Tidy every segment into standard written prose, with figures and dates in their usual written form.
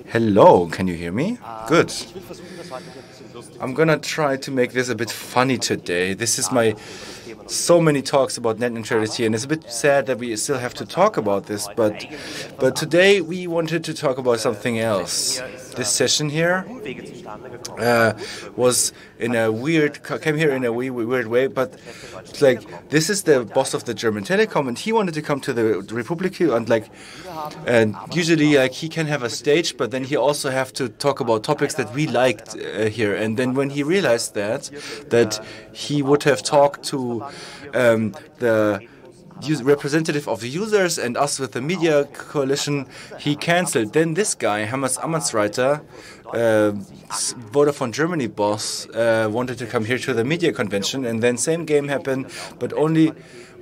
Hello, can you hear me? Good. I'm gonna try to make this a bit funny today. This is so many talks about net neutrality, and it's a bit sad that we still have to talk about this, but today we wanted to talk about something else. This session here came here in a weird way, but it's like, this is the boss of the German Telekom, and he wanted to come to the Republic, and usually he can have a stage, but then he also have to talk about topics that we liked here. And then when he realized that he would have talked to the representative of the users and us with the media coalition, he cancelled. Then this guy, Hammas Ammansreiter, Vodafone Germany boss, wanted to come here to the media convention, and then same game happened, but only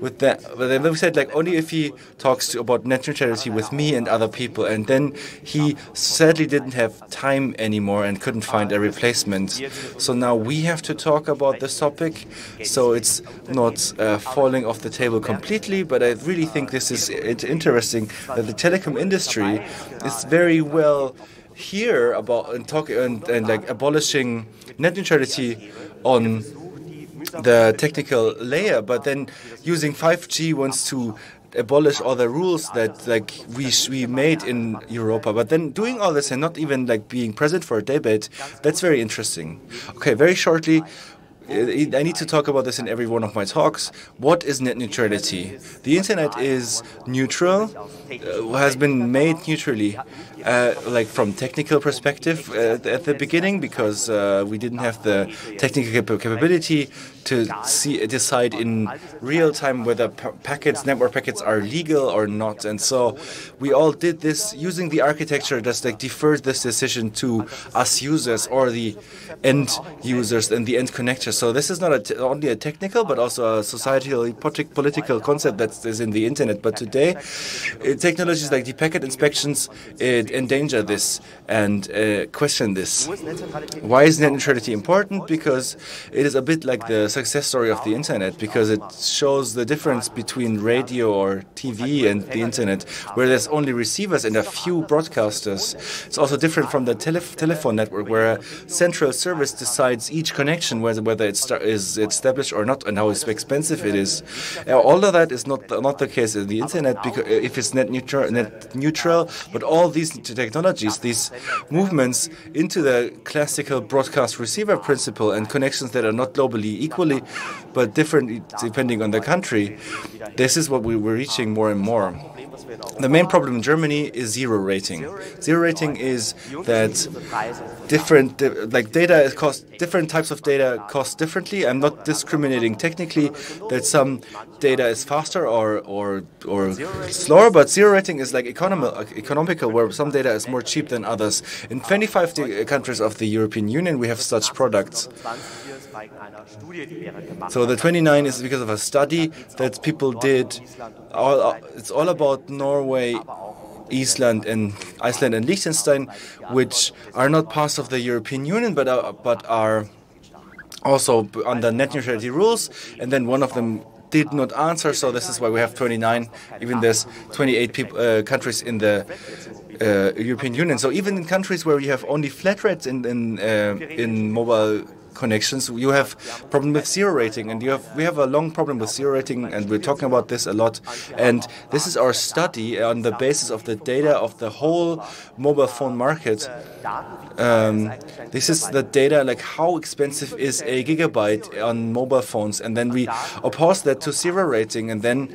with that. But then we said, only if he talks about net neutrality with me and other people, and then he sadly didn't have time anymore and couldn't find a replacement. So now we have to talk about this topic. So it's not falling off the table completely, but I really think this is interesting that the telecom industry is very well here about and abolishing net neutrality on the technical layer, but then using 5G wants to abolish all the rules that we made in Europa. But then doing all this and not even being present for a debate, that's very interesting. Okay, very shortly, I need to talk about this in every one of my talks. What is net neutrality? The internet is neutral, has been made neutrally, from technical perspective at the beginning, because we didn't have the technical capability to decide in real time whether network packets are legal or not. And so we all did this using the architecture that deferred this decision to us users or the end users and the end connectors. So this is not only a technical but also a societal political concept that is in the internet. But today, technologies like the packet inspections endanger this and question this. Why is net neutrality important? Because it is a bit like the success story of the internet, because it shows the difference between radio or TV and the internet, where there's only receivers and a few broadcasters. It's also different from the telephone network, where a central service decides each connection, whether it is established or not, and how expensive it is. All of that is not the case in the internet, because if it's net neutral, but all these technologies, these movements into the classical broadcast receiver principle and connections that are not globally equally but different depending on the country, this is what we were reaching more and more. The main problem in Germany is zero rating. Zero rating is that different types of data cost differently. I'm not discriminating technically that some data is faster or slower, but zero rating is economical, where some data is more cheap than others. In 25 countries of the European Union, we have such products. So the 29 is because of a study that people did. It's all about Norway, Iceland and Liechtenstein, which are not part of the European Union, but are also under net neutrality rules. And then one of them did not answer, so this is why we have 29. Even there's 28 countries in the European Union. So even in countries where you have only flat rates in mobile connections, you have problem with zero rating, and we have a long problem with zero rating, and we're talking about this a lot. And this is our study on the basis of the data of the whole mobile phone market. This is the data, how expensive is a gigabyte on mobile phones, and then we oppose that to zero rating, and then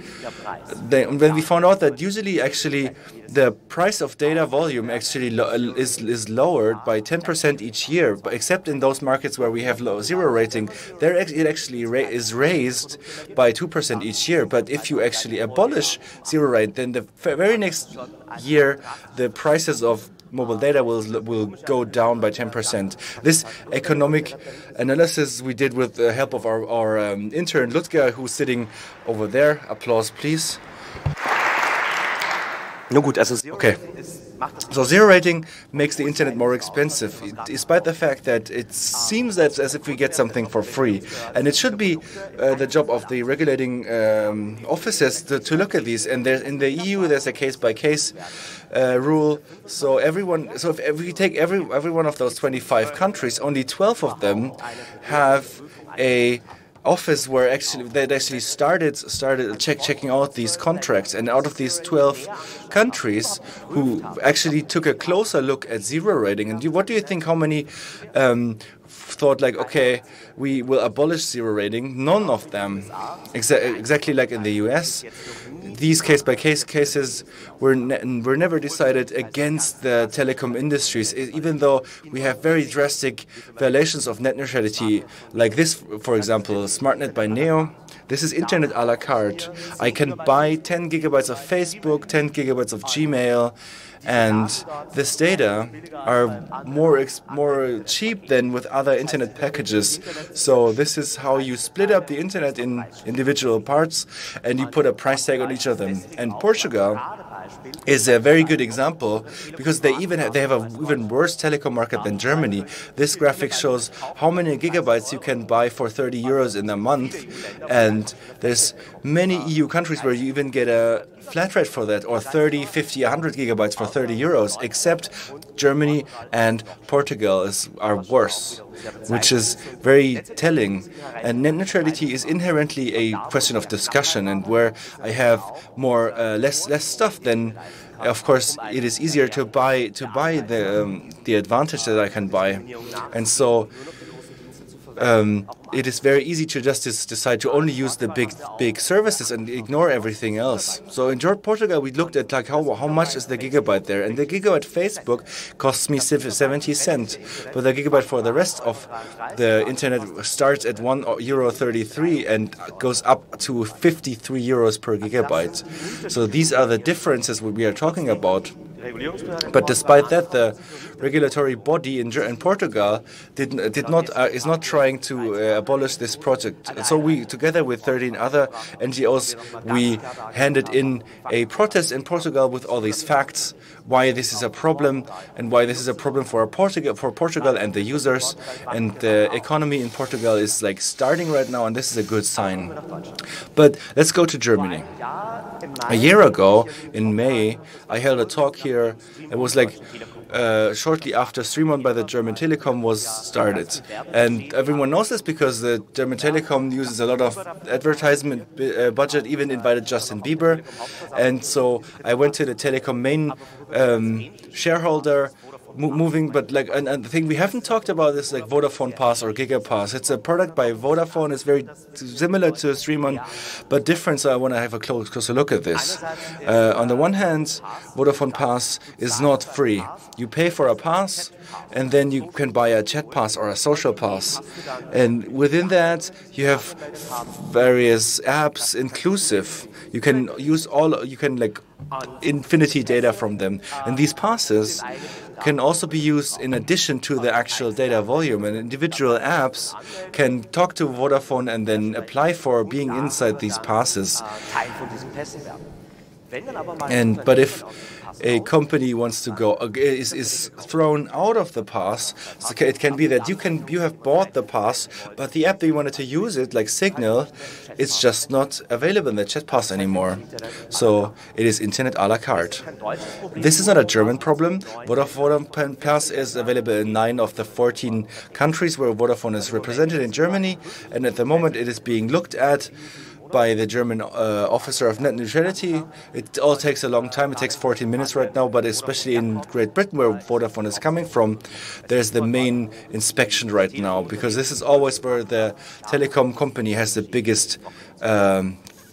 when we found out that usually actually the price of data volume actually is lowered by 10% each year, but except in those markets where we have low zero rating, there it actually is raised by 2% each year. But if you actually abolish zero rate, then the very next year the prices of mobile data will go down by 10%. This economic analysis we did with the help of our intern Ludger, who's sitting over there. Applause, please. Okay. So zero rating makes the internet more expensive, despite the fact that it seems as if we get something for free. And it should be the job of the regulating officers to look at these. And in the EU, there's a case-by-case rule. So if we take every one of those 25 countries, only 12 of them have a office where they started checking out these contracts, and out of these 12 countries who actually took a closer look at zero rating, and what do you think? How many thought like, okay, we will abolish zero rating? None of them. Exactly like in the US, these case-by-case cases were never decided against the telecom industries, even though we have very drastic violations of net neutrality, like this, for example, SmartNet by Neo. This is internet a la carte. I can buy 10 gigabytes of Facebook, 10 gigabytes of Gmail, and this data are more cheap than with other internet packages. So this is how you split up the internet in individual parts, and you put a price tag on each of them. And Portugal is a very good example because they have an even worse telecom market than Germany. This graphic shows how many gigabytes you can buy for 30 euros in a month, and there's many EU countries where you even get a flat rate for that, or 30, 50, 100 gigabytes for 30 euros, except Germany and Portugal are worse, which is very telling. And net neutrality is inherently a question of discussion, and where I have less stuff, then of course it is easier to buy the advantage that I can buy, and so it is very easy to just decide to only use the big services and ignore everything else. So in Portugal, we looked at like how much is the gigabyte there, and the gigabyte Facebook costs me 70 cents, but the gigabyte for the rest of the internet starts at €1.33 and goes up to 53 euros per gigabyte. So these are the differences we are talking about. But despite that, the regulatory body in Portugal is not trying to abolish this project. So we, together with 13 other NGOs, we handed in a protest in Portugal with all these facts, why this is a problem and why this is a problem for Portugal and the users, and the economy in Portugal is like starting right now, and this is a good sign. But let's go to Germany. A year ago, in May, I held a talk here. It was like shortly after StreamOn by the German Telekom was started. And everyone knows this because the German Telekom uses a lot of advertisement budget, even invited Justin Bieber. And so I went to the Telekom main shareholder, but like, and the thing we haven't talked about is like Vodafone Pass or Gigapass. It's a product by Vodafone. It's very similar to StreamOn, but different. So I want to have a closer look at this. On the one hand, Vodafone Pass is not free. You pay for a pass, and then you can buy a chat pass or a social pass. And within that, you have various apps inclusive. You can use like infinity data from them. And these passes can also be used in addition to the actual data volume. And individual apps can talk to Vodafone and then apply for being inside these passes. But if a company wants to go is thrown out of the pass, so it can be that you have bought the pass, but the app that you wanted to use it, like Signal, is just not available in the chat pass anymore. So it is internet a la carte. This is not a German problem. Vodafone Pass is available in 9 of the 14 countries where Vodafone is represented in Germany, and at the moment it is being looked at by the German officer of net neutrality. It all takes a long time. It takes 14 minutes right now, but especially in Great Britain, where Vodafone is coming from, there's the main inspection right now, because this is always where the telecom company has the biggest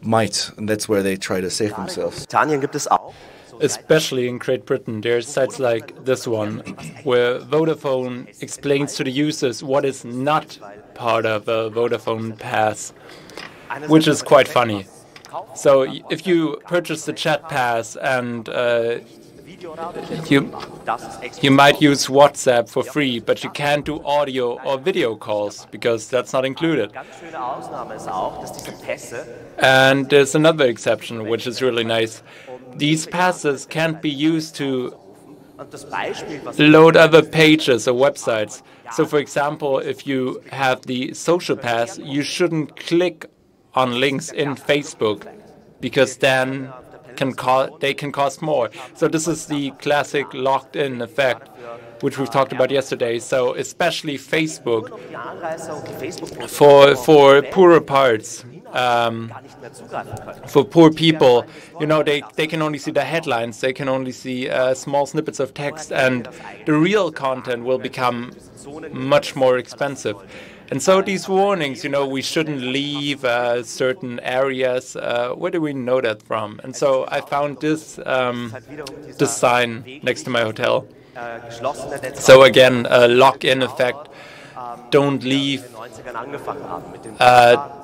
might, and that's where they try to save themselves. Especially in Great Britain, there are sites like this one, where Vodafone explains to the users what is not part of a Vodafone Pass, which is quite funny. So if you purchase the chat pass and you might use WhatsApp for free, but you can't do audio or video calls because that's not included. And there's another exception, which is really nice. these passes can't be used to load other pages or websites. So, for example, if you have the social pass, you shouldn't click on links in Facebook, because then they can cost more. So this is the classic locked-in effect, which we've talked about yesterday. So especially Facebook, for poorer parts, for poor people, they can only see the headlines, they can only see small snippets of text, and the real content will become much more expensive. And so these warnings, we shouldn't leave certain areas. Where do we know that from? And so I found this sign next to my hotel. So again, a lock-in effect. Don't leave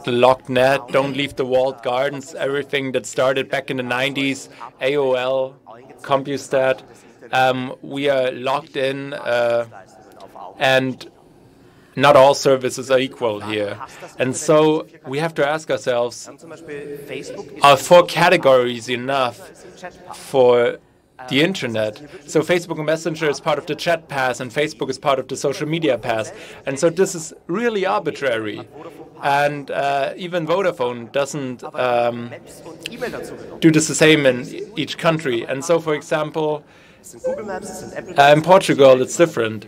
the locked net, don't leave the walled gardens, everything that started back in the 90s, AOL, CompuStat. We are locked in, and not all services are equal here. And so we have to ask ourselves, are 4 categories enough for the internet? So Facebook Messenger is part of the chat pass, and Facebook is part of the social media pass. And so this is really arbitrary. And even Vodafone doesn't do this the same in each country. And so, for example, in Portugal, it's different,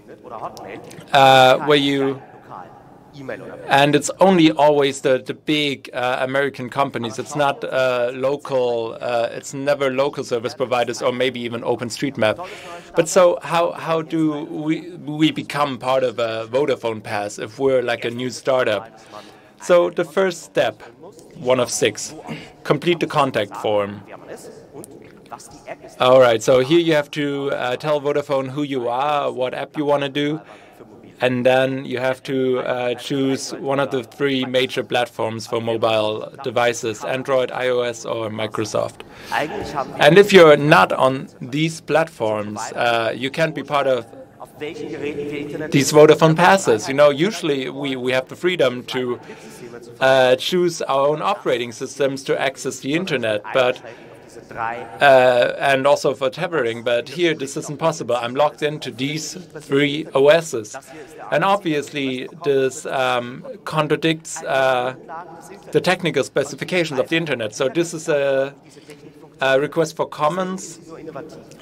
and it's only always the big American companies. It's not local. It's never local service providers, or maybe even OpenStreetMap. But so how do we become part of a Vodafone Pass if we're like a new startup? So the first step, one of 6, complete the contact form. All right, so here you have to tell Vodafone who you are, what app you want to do, and then you have to choose one of the 3 major platforms for mobile devices, Android, iOS, or Microsoft. And if you're not on these platforms, you can't be part of these Vodafone passes. Usually we have the freedom to choose our own operating systems to access the internet, but and also for tethering, but here this isn't possible. I'm locked into these 3 OSs. And obviously this contradicts the technical specifications of the internet. So this is a request for comments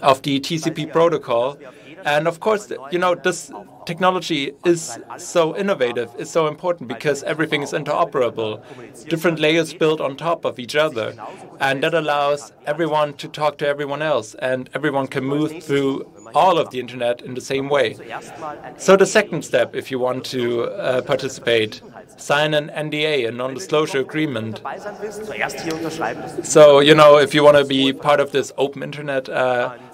of the TCP protocol. And of course, this technology is so innovative, it's so important because everything is interoperable, different layers built on top of each other. And that allows everyone to talk to everyone else, and everyone can move through all of the internet in the same way. So the second step, if you want to participate, sign an NDA, a non-disclosure agreement. So, if you want to be part of this open internet,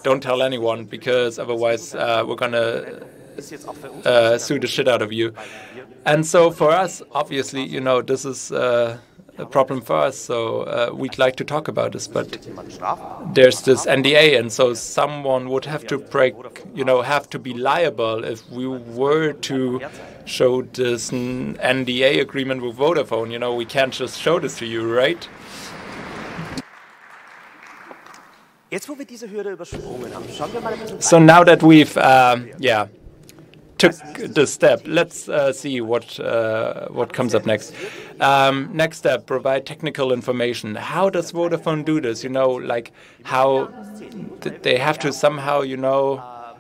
don't tell anyone, because otherwise we're going to sue the shit out of you. And so for us, obviously, this is a problem for us, so we'd like to talk about this, but there's this NDA, and so someone would have to have to be liable if we were to show this NDA agreement with Vodafone. We can't just show this to you, right? So now that we've took the step, let's see what comes up next. Next step, provide technical information. How does Vodafone do this? Like how they have to somehow,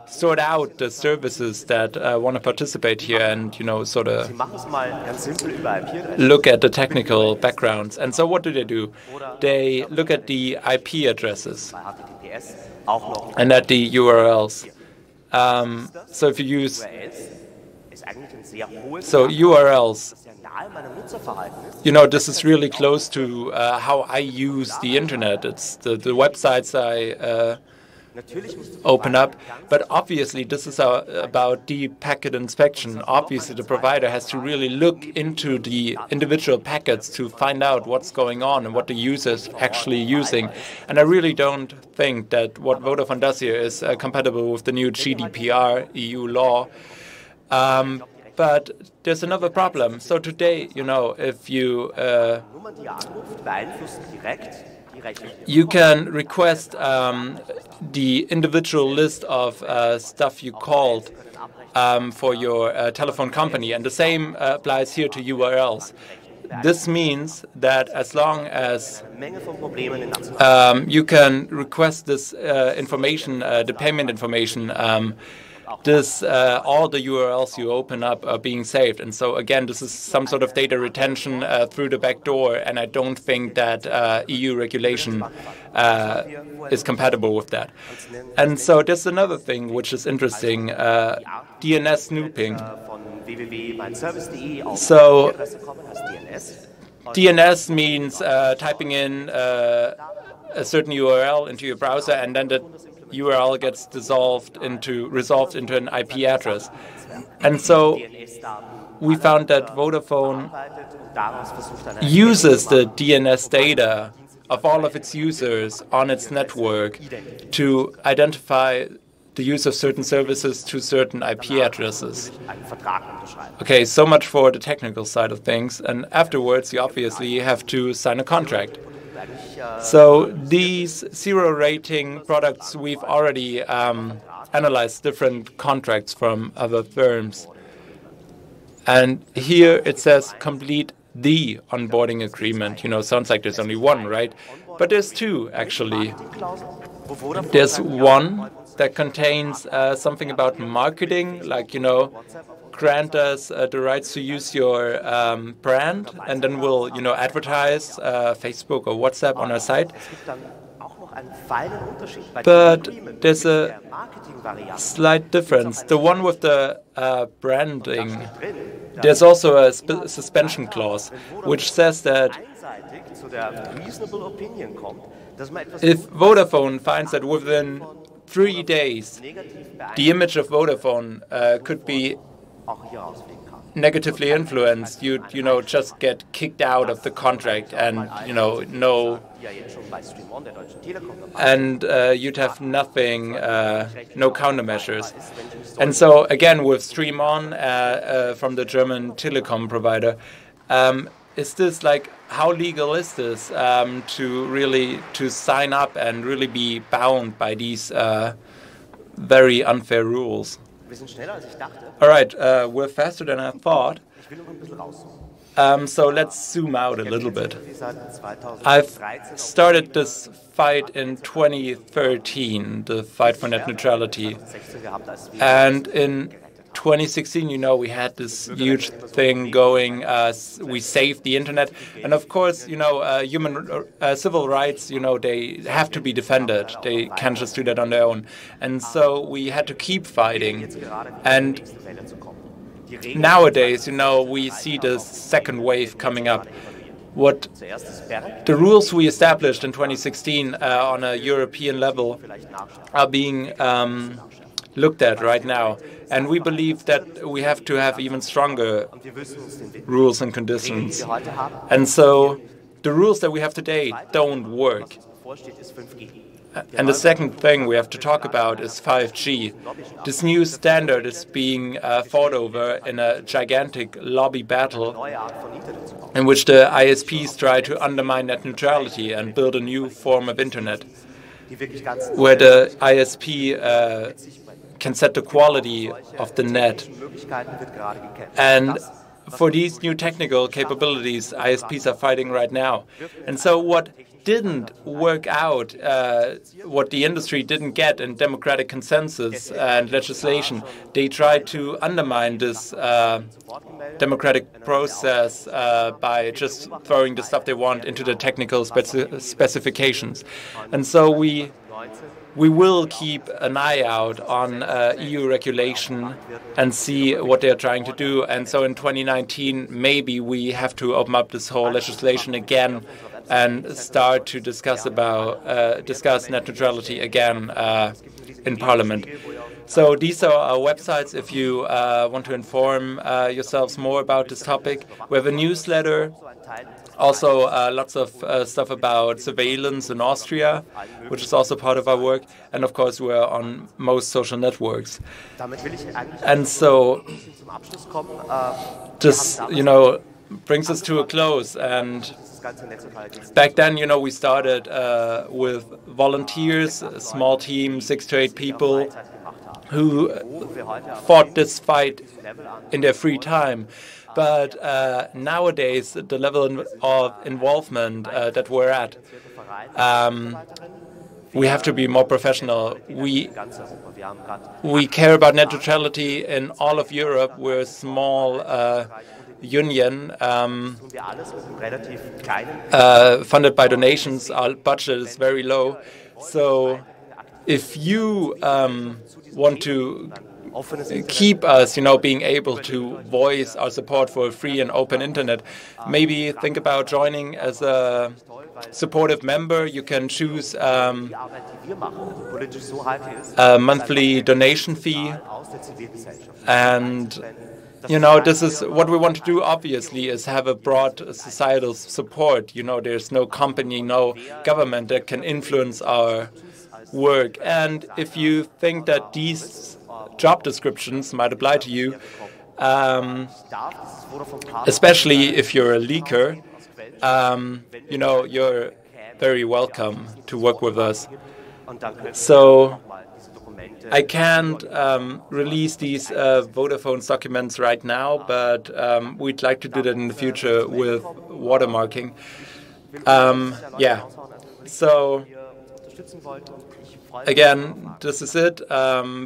sort out the services that want to participate here, and sort of look at the technical backgrounds. And so what do? They look at the IP addresses and at the URLs. So if you use URLs, this is really close to how I use the internet. It's the websites I open up. But obviously, this is about deep packet inspection. Obviously, the provider has to really look into the individual packets to find out what's going on and what the user is actually using. And I really don't think that what Vodafone does here is compatible with the new GDPR EU law. But there's another problem. So today, if you you can request the individual list of stuff you called for your telephone company, and the same applies here to URLs. This means that as long as you can request this information, the payment information, all the URLs you open up are being saved. And so again, this is some sort of data retention through the back door, and I don't think that EU regulation is compatible with that. And so there's another thing which is interesting, DNS snooping. So DNS means typing in a certain URL into your browser, and then the URL gets resolved into an IP address. And so we found that Vodafone uses the DNS data of all of its users on its network to identify the use of certain services to certain IP addresses. Okay, so much for the technical side of things, and afterwards you obviously have to sign a contract. So these zero rating products, we've already analyzed different contracts from other firms. And here it says complete the onboarding agreement. You know, sounds like there's only one, right? But there's two, actually. There's one that contains something about marketing, like, you know, grant us the rights to use your brand, and then we'll, you know, advertise Facebook or WhatsApp on our site. But there's a slight difference. The one with the branding, there's also a suspension clause, which says that if Vodafone finds that within 3 days the image of Vodafone could be negatively influenced, you'd, you know, just get kicked out of the contract, and, you know, you'd have nothing, no countermeasures. And so again, with StreamOn from the German Telekom provider, is this like, how legal is this to sign up and really be bound by these very unfair rules? All right, we're faster than I thought. So let's zoom out a little bit. I've started this fight in 2013, the fight for net neutrality. And in 2016, you know, we had this huge thing going. We saved the internet, and of course, you know, civil rights, you know, they have to be defended. They can't just do that on their own, and so we had to keep fighting. And nowadays, you know, we see the second wave coming up. What the rules we established in 2016 on a European level are being looked at right now. And we believe that we have to have even stronger rules and conditions. And so the rules that we have today don't work. And the second thing we have to talk about is 5G. This new standard is being fought over in a gigantic lobby battle in which the ISPs try to undermine net neutrality and build a new form of internet, where the ISP can set the quality of the net. And for these new technical capabilities, ISPs are fighting right now. And so what didn't work out, what the industry didn't get in democratic consensus and legislation, they tried to undermine this democratic process by just throwing the stuff they want into the technical specifications. And so we will keep an eye out on EU regulation and see what they're trying to do. And so in 2019, maybe we have to open up this whole legislation again and start to discuss net neutrality again in Parliament. So these are our websites if you want to inform yourselves more about this topic. We have a newsletter. Also, lots of stuff about surveillance in Austria, which is also part of our work. And of course, we're on most social networks. And so, just, you know, brings us to a close. And back then, you know, we started with volunteers, a small team, 6 to 8 people, who fought this fight in their free time. But nowadays, the level of involvement that we're at, we have to be more professional. We care about net neutrality in all of Europe. We're a small union funded by donations. Our budget is very low. So if you want to keep us, you know, being able to voice our support for a free and open internet, maybe think about joining as a supportive member. You can choose a monthly donation fee, and you know, this is what we want to do, obviously, is have a broad societal support. You know, there's no company, no government that can influence our work. And if you think that these job descriptions might apply to you, especially if you're a leaker, you know, you're very welcome to work with us. So I can't release these Vodafone documents right now, but we'd like to do that in the future with watermarking. Yeah, so again, this is it.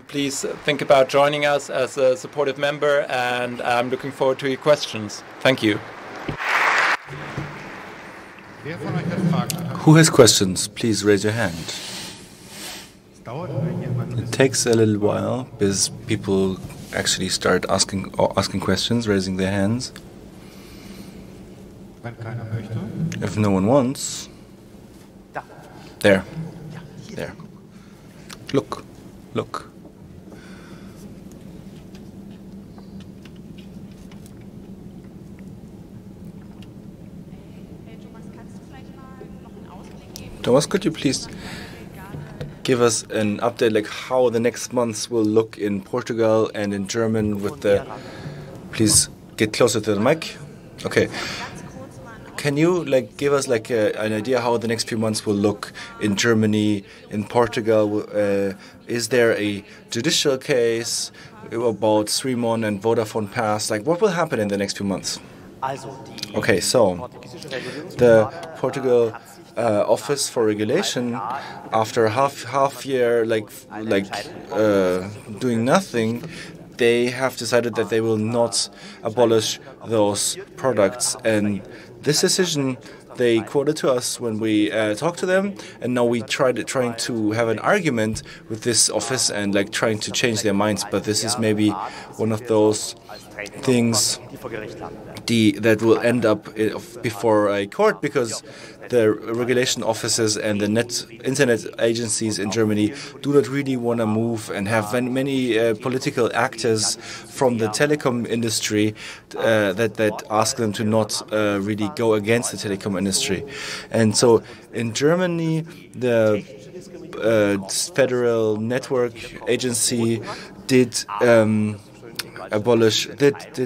Please think about joining us as a supportive member, and I'm looking forward to your questions. Thank you. Who has questions? Please raise your hand. It takes a little while because people actually start asking questions, raising their hands. If no one wants, there. Look. Thomas, could you please give us an update, like how the next months will look in Portugal and in German with the... Please get closer to the mic. Okay. Can you give us an idea how the next few months will look in Germany, in Portugal? Is there a judicial case about StreamOn and Vodafone Pass? What will happen in the next few months? Okay, so the Portugal Office for Regulation, after half year doing nothing, they have decided that they will not abolish those products. And this decision they quoted to us when we talked to them, and now we trying to have an argument with this office and trying to change their minds. But this is maybe one of those things that will end up before a court, because the regulation offices and the internet agencies in Germany do not really want to move and have many political actors from the telecom industry that ask them to not really go against the telecom industry. And so in Germany, the Federal Network Agency did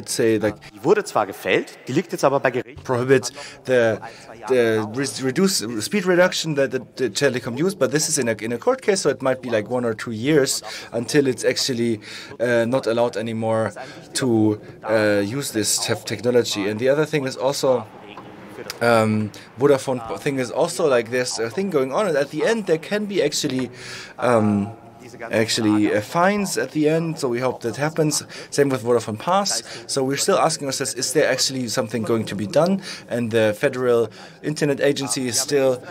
say prohibit the reduce speed reduction that the telecom used, but this is in a court case, so it might be 1 or 2 years until it's actually not allowed anymore to use this technology. And the other thing is also Vodafone thing is also there's a thing going on, and at the end there can be actually fines at the end, so we hope that happens. Same with Vodafone Pass. So we're still asking ourselves, is there actually something going to be done? And the Federal Internet Agency is still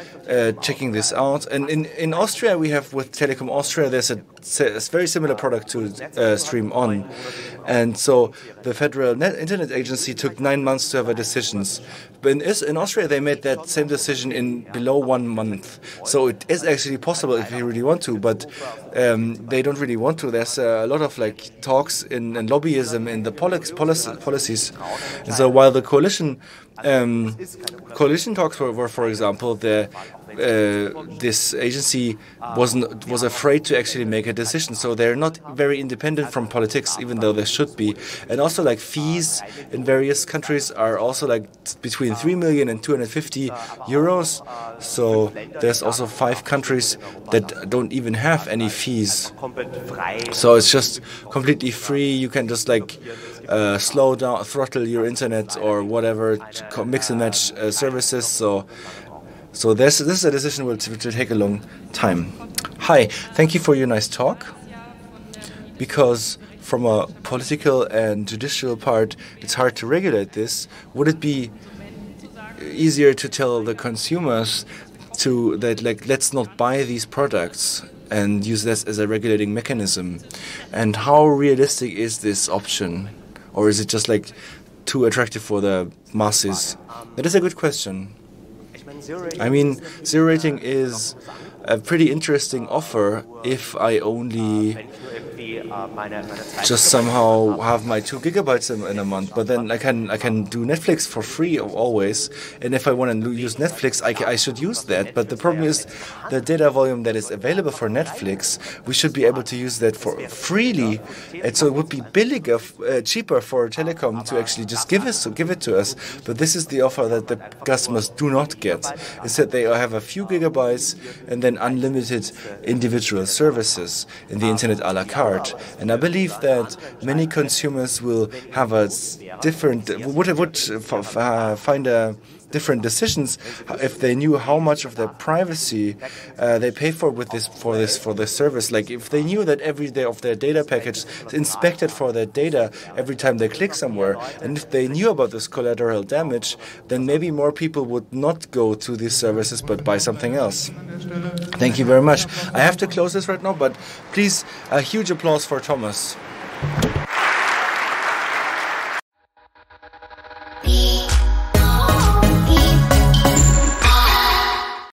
checking this out. And in Austria, we have with Telekom Austria, there's a very similar product to StreamOn. And so the Federal Internet Agency took 9 months to have a decision. But in Austria, they made that same decision in below 1 month. So it is actually possible if you really want to, but they don't really want to. There's a lot of talks and lobbyism in the policies. And so while the coalition talks were, for example, the this agency was afraid to actually make a decision. So they're not very independent from politics, even though they should be. And also, like, fees in various countries are also like between 3 million and 250 euros. So there's also 5 countries that don't even have any fees. So it's just completely free. You can just like slow down, throttle your internet or whatever, mix and match services. So this is a decision which will take a long time. Hi, thank you for your nice talk. Because from a political and judicial part, it's hard to regulate this. Would it be easier to tell the consumers that like, let's not buy these products and use this as a regulating mechanism? And how realistic is this option? Or is it just like too attractive for the masses? That is a good question. I mean, zero rating is a pretty interesting offer if I only just somehow have my 2 gigabytes in a month, but then I can do Netflix for free always, and if I want to use Netflix, I should use that. But the problem is the data volume that is available for Netflix, we should be able to use that for freely, and so it would be cheaper for Telekom to actually just give it to us. But this is the offer that the customers do not get. Is that they have a few gigabytes and then unlimited individual services in the internet a la carte. And I believe that many consumers will have a different, would find a different decisions if they knew how much of their privacy they pay for this service. Like if they knew that every day of their data package is inspected for their data every time they click somewhere, and if they knew about this collateral damage, then maybe more people would not go to these services but buy something else. Thank you very much. I have to close this right now, but please, a huge applause for Thomas.